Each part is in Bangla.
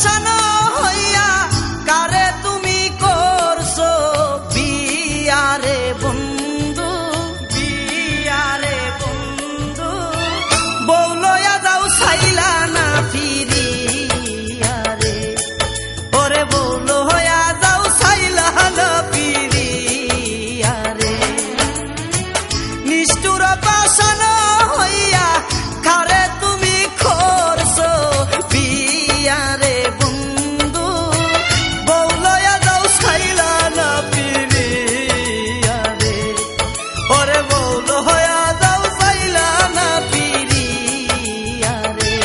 পাশানো হইয়া কারে তুমি করছো বিয়ারে বন্ধু, বিয়ারে বন্ধু। বউ লইয়া যাও ছাইলা না ফিরিয়া রে, ওরে বউ লইয়া যাও ছাইলা না ফিরিয়া রে। নিষ্ঠুর পাশানো হইয়া কারে তুমি করছো বিয়ারে বন্ধু, বউ লইয়া যাও ছাইলা না ফিরিয়া রে, ওরে বউ লইয়া যাও ছাইলা না ফিরিয়া রে।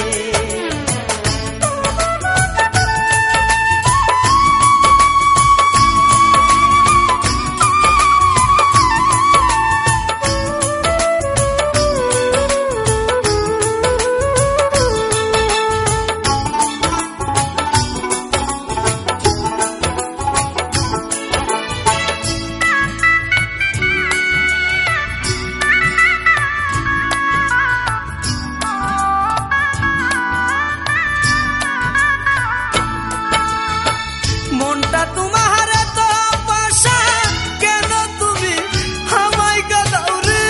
মনটা তোমার তো পাশা, কেন তুমি আমায় কাঁদাও রে।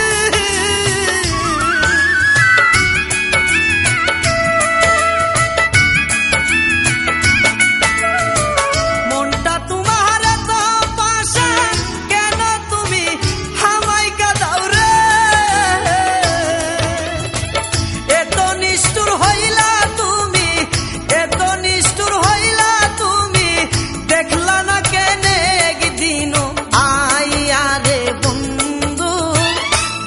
মনটা তোমার তো পাশা, কেন তুমি আমায় কাঁদাও রে। এত নিষ্ঠুর হইলা তুমি, এত নিষ্ঠুর হইলা তুমি, দেখলা না কেনে একদিন আইয়া রে বন্ধু,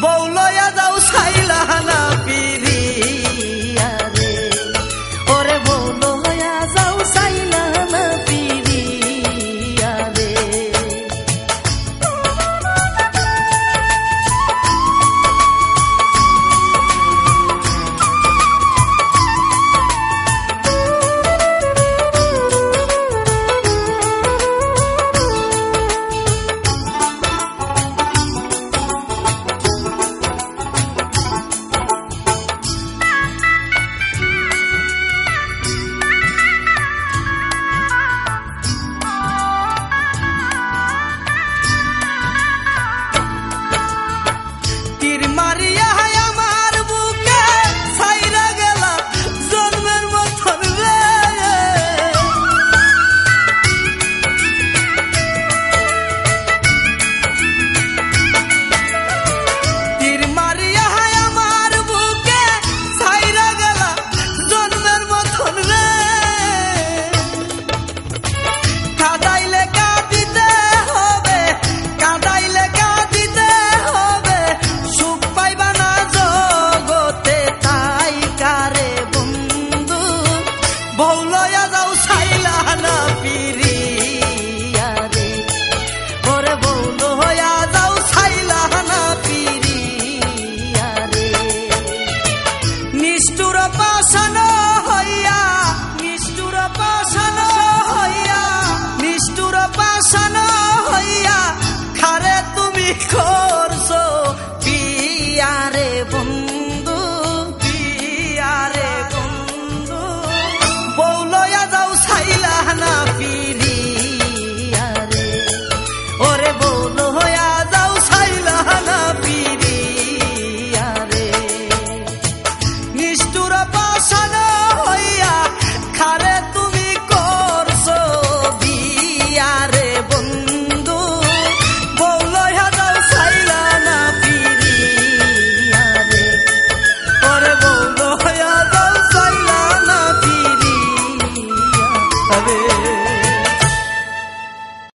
বউ লইয়া যাও ছাইলা না ফিরিয়া রে, ওরে বউ লইয়া যাও ছাইলা না ফিরিয়া রে। তীর মারিয়া আমার বুকে ছাইরা গেলা জন্মের মতন রে। তীর মারিয়া আমার বুকে ছাইরা গেলা জন্মের মতন রে। কাঁদাইলে কাঁদিতে হবে, কাঁদাইলে কাঁদিতে হবে, সুখ পাইবা না জগতে তাই কারে বন্ধু, বউ লইয়া যাও ছাইলা না ফিরি